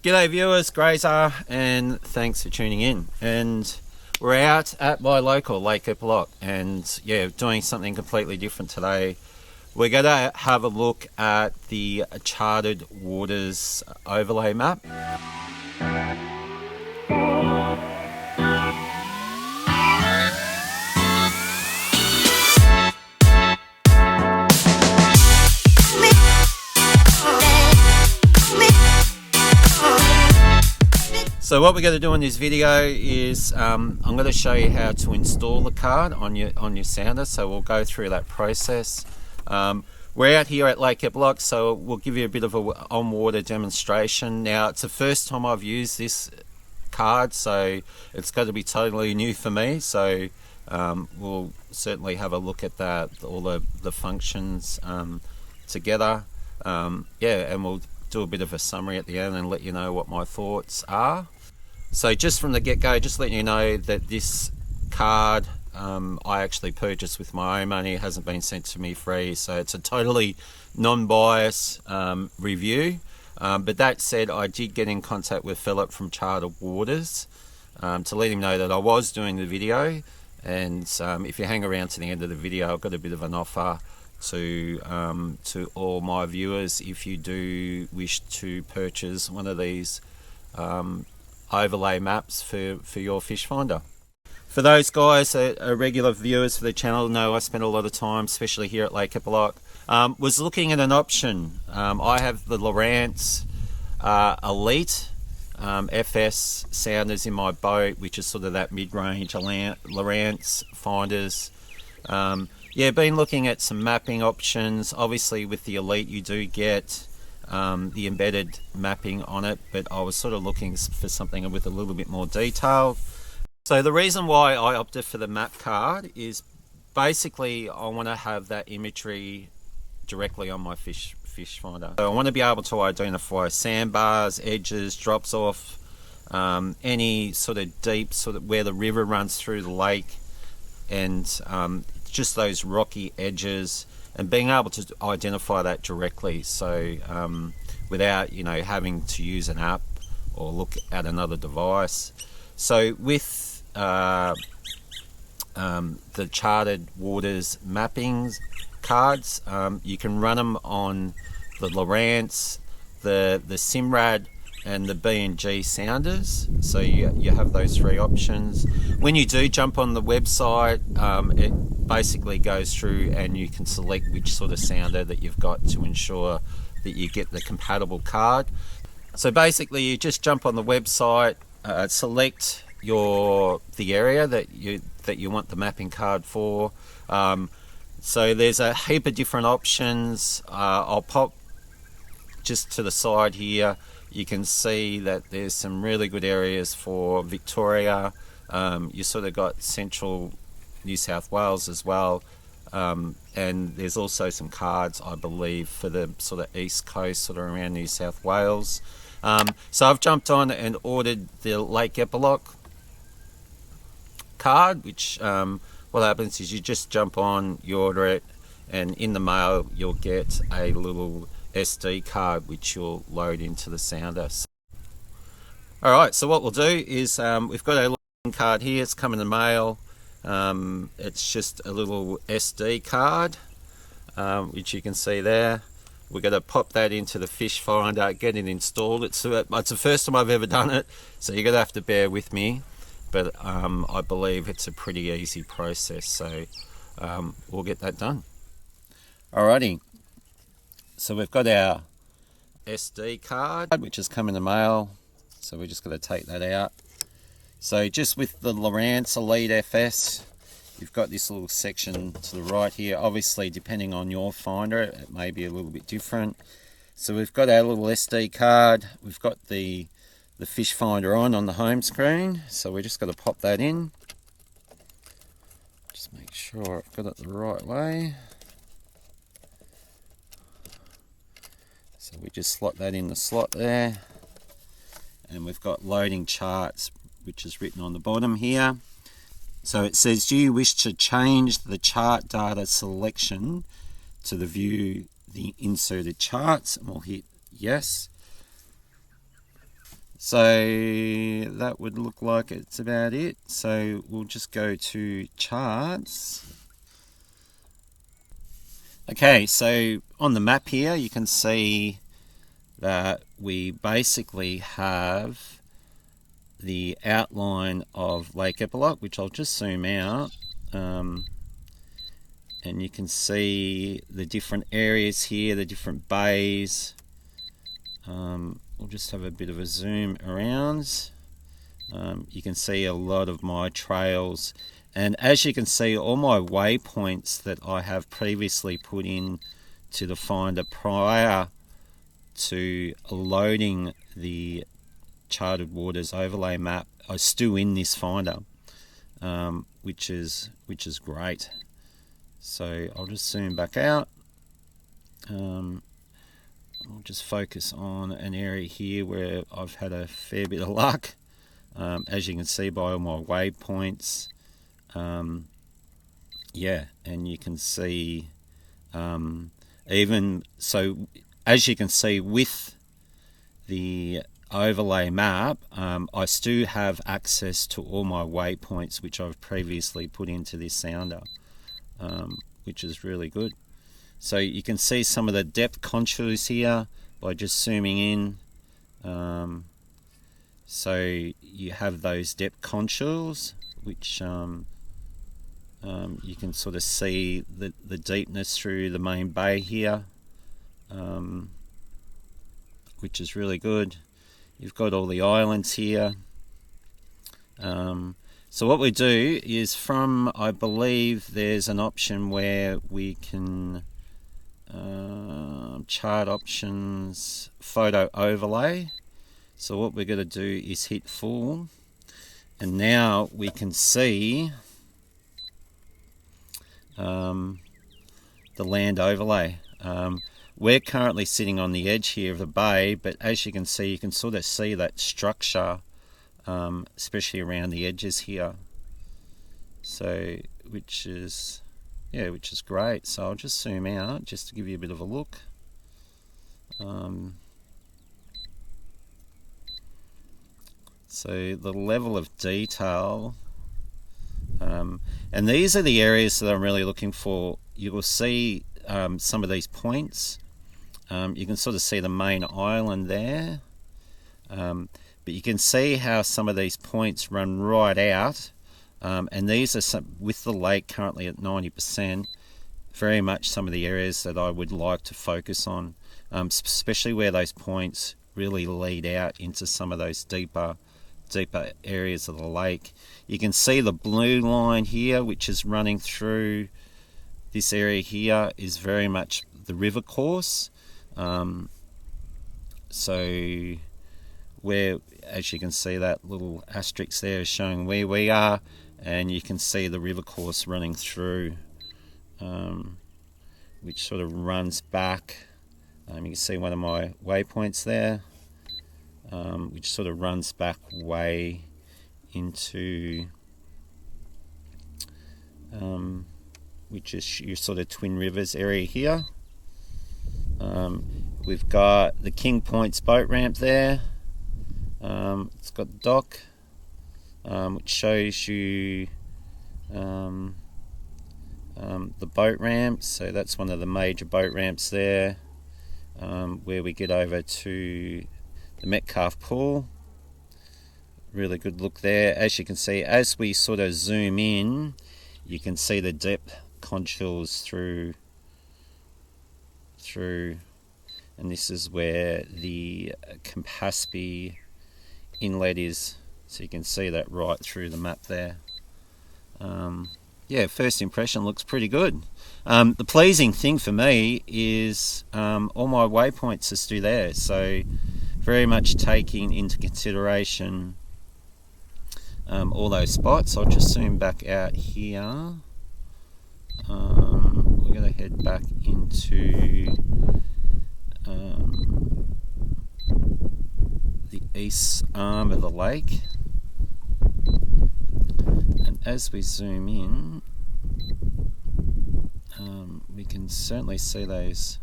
G'day viewers, Grazza, and thanks for tuning in. And we're out at my local Lake Epilog, and yeah, doing something completely different today. We're going to have a look at the Charted Waters overlay map. So what we're going to do in this video is I'm going to show you how to install the card on your sounder. So we'll go through that process. We're out here at Lake Epilog, so we'll give you a bit of a on-water demonstration. Now, it's the first time I've used this card, so it's going to be totally new for me. So we'll certainly have a look at that, all the functions together. Yeah, and we'll do a bit of a summary at the end and let you know what my thoughts are. So just from the get-go, just letting you know that this card I actually purchased with my own money. It hasn't been sent to me free, so it's a totally non-biased review. But that said, I did get in contact with Philip from Charted Waters to let him know that I was doing the video, and if you hang around to the end of the video, I've got a bit of an offer to all my viewers if you do wish to purchase one of these overlay maps for your fish finder. For those guys that are regular viewers for the channel, know I spend a lot of time, especially here at Lake Epilog, was looking at an option. I have the Lowrance Elite FS sounders in my boat, which is sort of that mid-range Lowrance Finders. Yeah, been looking at some mapping options. Obviously with the Elite you do get the embedded mapping on it, but I was sort of looking for something with a little bit more detail. So the reason why I opted for the map card is basically I want to have that imagery directly on my fish finder. So I want to be able to identify sandbars, edges, drops off, any sort of deep, sort of where the river runs through the lake, and just those rocky edges, and being able to identify that directly, so without having to use an app or look at another device. So with the Charted Waters mappings cards, you can run them on the Lowrance, the Simrad, and the B&G sounders. So you have those three options. When you do jump on the website, it basically goes through and you can select which sort of sounder that you've got to ensure that you get the compatible card. So basically you just jump on the website, select the area that you want the mapping card for. So there's a heap of different options. I'll pop just to the side here. You can see that there's some really good areas for Victoria. You sort of got central New South Wales as well, and there's also some cards I believe for the sort of east coast, sort of around New South Wales. So I've jumped on and ordered the Lake Epilog card, which what happens is you just jump on, you order it, and in the mail you'll get a little SD card which you'll load into the sounder. Alright, so what we'll do is we've got a card here. It's come in the mail. It's just a little SD card, which you can see there. We're going to pop that into the fish finder, get it installed. It's the first time I've ever done it, so you're going to have to bear with me, but I believe it's a pretty easy process, so we'll get that done. Alrighty, so we've got our SD card which has come in the mail, so we're just going to take that out. So just with the Lowrance Elite FS, you've got this little section to the right here. Obviously depending on your finder it may be a little bit different. So we've got our little SD card, we've got the fish finder on the home screen, so we're just going to pop that in. Just make sure I've got it the right way. So we just slot that in the slot there, and we've got loading charts which is written on the bottom here. So it says, do you wish to change the chart data selection to view the inserted charts? And we'll hit yes. So that would look like it's about it. So we'll just go to charts. Okay, so on the map here you can see that we basically have the outline of Lake Epilogue, which I'll just zoom out, and you can see the different areas here, the different bays. We'll just have a bit of a zoom around. You can see a lot of my trails, and as you can see, all my waypoints that I have previously put in to the finder prior to loading the Charted Waters overlay map are still in this finder, which is great. So I'll just zoom back out. I'll just focus on an area here where I've had a fair bit of luck. As you can see by all my waypoints, yeah, and you can see even so, as you can see with the overlay map, I still have access to all my waypoints which I've previously put into this sounder, which is really good. So you can see some of the depth contours here by just zooming in. So you have those depth contours which you can sort of see the deepness through the main bay here, which is really good. You've got all the islands here. So what we do is, from, I believe there's an option where we can chart options, photo overlay. So what we're going to do is hit full, and now we can see the land overlay. We're currently sitting on the edge here of the bay, but as you can see, you can sort of see that structure, especially around the edges here. So, which is great. So I'll just zoom out just to give you a bit of a look. So the level of detail, and these are the areas that I'm really looking for. You will see some of these points. You can sort of see the main island there, but you can see how some of these points run right out, and these are some, with the lake currently at 90%, very much some of the areas that I would like to focus on, especially where those points really lead out into some of those deeper areas of the lake. You can see the blue line here, which is running through this area here, is very much the river course. So where, as you can see, that little asterisk there is showing where we are, and you can see the river course running through, which sort of runs back. You can see one of my waypoints there, which sort of runs back way into which is your sort of Twin Rivers area here. We've got the King Points boat ramp there. It's got the dock, which shows you the boat ramps. So that's one of the major boat ramps there, where we get over to the Metcalfe Pool. Really good look there. As you can see, as we sort of zoom in, you can see the depth contours through, and this is where the Campaspe inlet is. So you can see that right through the map there. Yeah, first impression looks pretty good. The pleasing thing for me is all my waypoints are still there, so very much taking into consideration all those spots. I'll just zoom back out here. We're going to head back into the east arm of the lake, and as we zoom in, we can certainly see those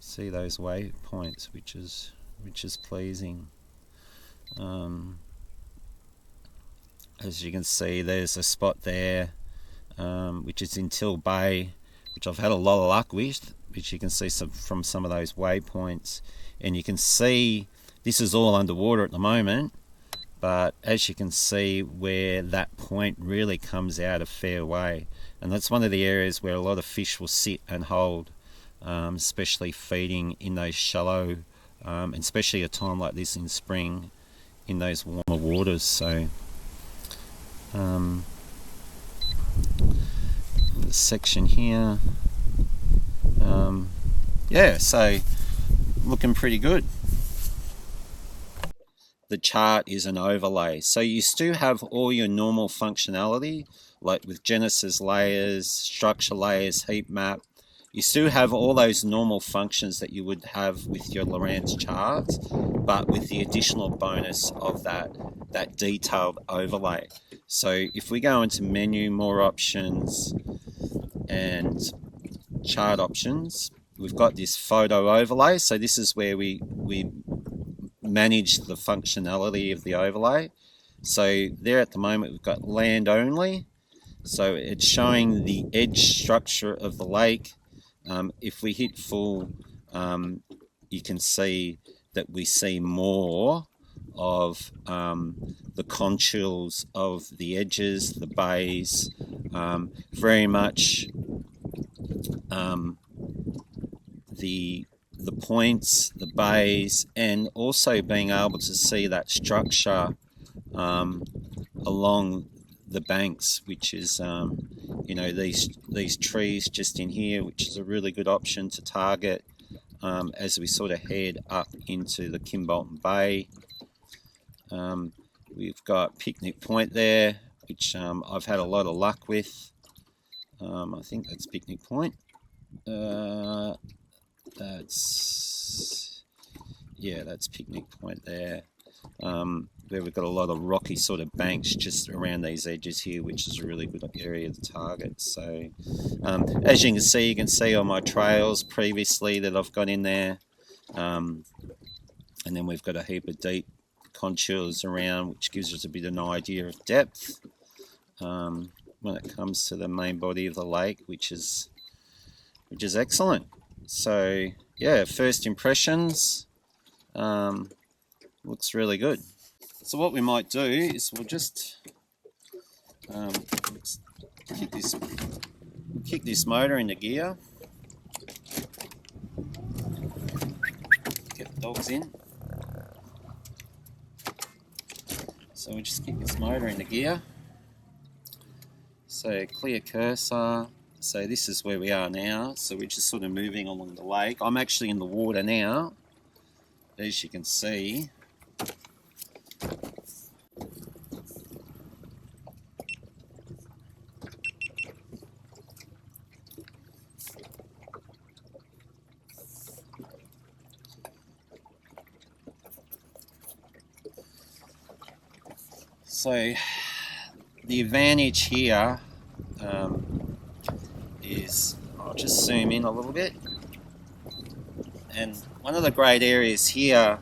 waypoints, which is pleasing. As you can see, there's a spot there, which is in Till Bay, which I've had a lot of luck with, which you can see from some of those waypoints. And you can see this is all underwater at the moment, but as you can see where that point really comes out a fair way. And that's one of the areas where a lot of fish will sit and hold, especially feeding in those shallow, and especially a time like this in spring, in those warmer waters. So the section here, yeah, so looking pretty good. The chart is an overlay, so you still have all your normal functionality, like with Genesis layers, structure layers, heat map. You still have all those normal functions that you would have with your Lowrance charts, but with the additional bonus of that detailed overlay. So if we go into menu, more options, and chart options, we've got this photo overlay. So this is where we manage the functionality of the overlay. So there at the moment we've got land only, so it's showing the edge structure of the lake. If we hit full, you can see that we see more of the contours of the edges, the bays, very much the points, the bays, and also being able to see that structure along the banks, which is you know, these trees just in here, which is a really good option to target as we sort of head up into the Kimbolton Bay. We've got Picnic Point there, which I've had a lot of luck with. I think that's Picnic Point. That's Picnic Point there, where we've got a lot of rocky sort of banks just around these edges here, which is a really good area to target. So as you can see on my trails previously that I've got in there, and then we've got a heap of deep contours around, which gives us a bit of an idea of depth when it comes to the main body of the lake, which is excellent. So yeah, first impressions, looks really good. So what we might do is we'll just kick this motor into gear, get the dogs in. So we just kick this motor into gear. So clear cursor. So this is where we are now. So we're just sort of moving along the lake. I'm actually in the water now, as you can see. So the advantage here is, I'll just zoom in a little bit, and one of the great areas here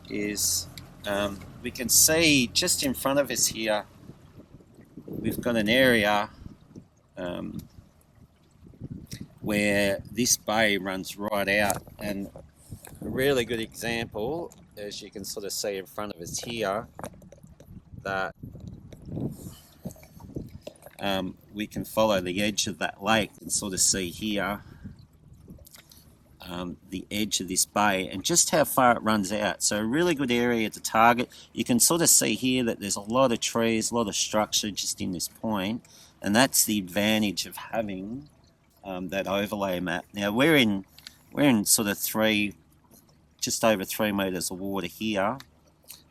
is we can see just in front of us here we've got an area where this bay runs right out, and a really good example, as you can sort of see in front of us here, that we can follow the edge of that lake and sort of see here the edge of this bay and just how far it runs out. So a really good area to target. You can sort of see here that there's a lot of trees, a lot of structure just in this point, and that's the advantage of having that overlay map. Now we're in sort of just over 3 meters of water here,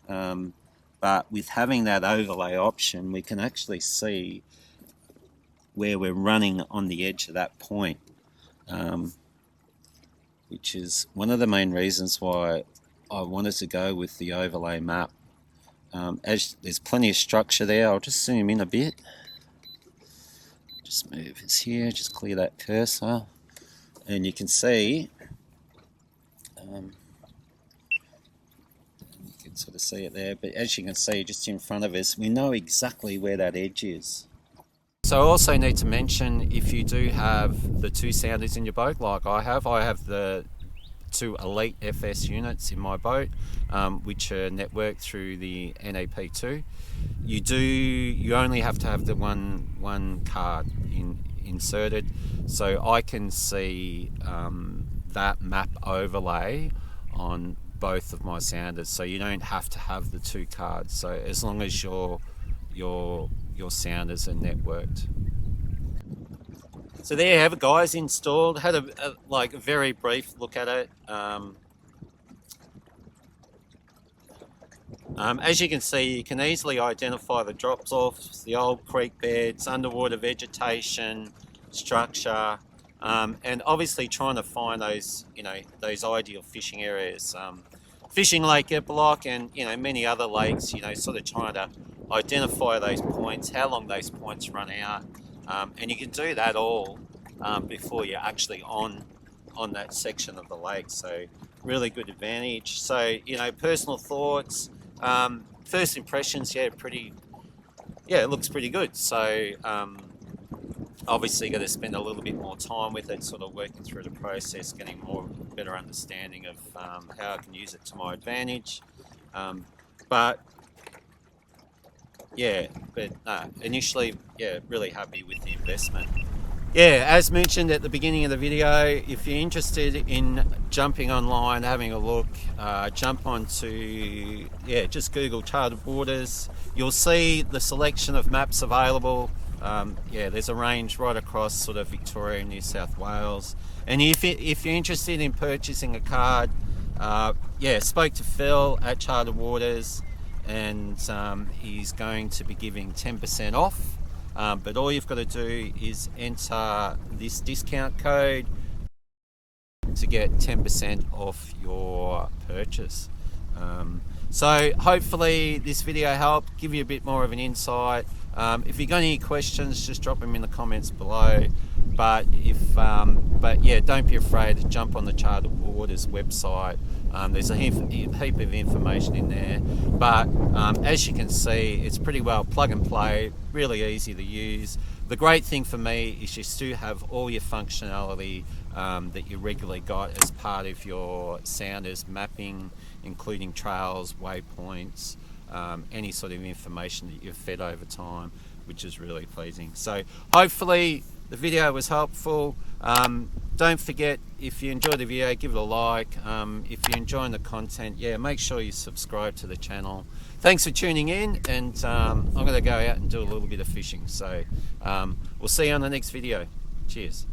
but with having that overlay option, we can actually see where we're running on the edge of that point, which is one of the main reasons why I wanted to go with the overlay map. As there's plenty of structure there, I'll just zoom in a bit. Just move this here, just clear that cursor, and you can see sort of see it there, but as you can see just in front of us, we know exactly where that edge is. So I also need to mention, if you do have the 2 sounders in your boat like I have the 2 Elite FS units in my boat, which are networked through the NAP2. You only have to have the one card inserted, so I can see that map overlay on both of my sounders, so you don't have to have the 2 cards. So as long as your sounders are networked. So there you have it, guys, installed. Had a very brief look at it. As you can see, you can easily identify the drops offs, the old creek beds, underwater vegetation, structure, and obviously trying to find those, those ideal fishing areas. Fishing Lake Epilogue and, many other lakes, sort of trying to identify those points, how long those points run out, and you can do that all before you're actually on that section of the lake. So really good advantage. So, personal thoughts, first impressions, it looks pretty good. So obviously got to spend a little bit more time with it, sort of working through the process, getting better understanding of how I can use it to my advantage. Initially, really happy with the investment. As mentioned at the beginning of the video, if you're interested in jumping online, having a look, jump onto, just Google Chartered Waters. You'll see the selection of maps available. There's a range right across sort of Victoria and New South Wales. And if you're interested in purchasing a card, spoke to Phil at Chartered Waters, and he's going to be giving 10% off. But all you've got to do is enter this discount code to get 10% off your purchase. So hopefully this video helped give you a bit more of an insight. If you've got any questions, just drop them in the comments below. But don't be afraid to jump on the Chartered Waters website. There's a heap of information in there. But as you can see, it's pretty well plug and play, really easy to use. The great thing for me is you still have all your functionality that you regularly got as part of your sounders mapping, including trails, waypoints, any sort of information that you've fed over time, which is really pleasing. So hopefully the video was helpful. Don't forget, if you enjoyed the video, give it a like. If you're enjoying the content, make sure you subscribe to the channel. Thanks for tuning in, and I'm going to go out and do a little bit of fishing. So we'll see you on the next video. Cheers.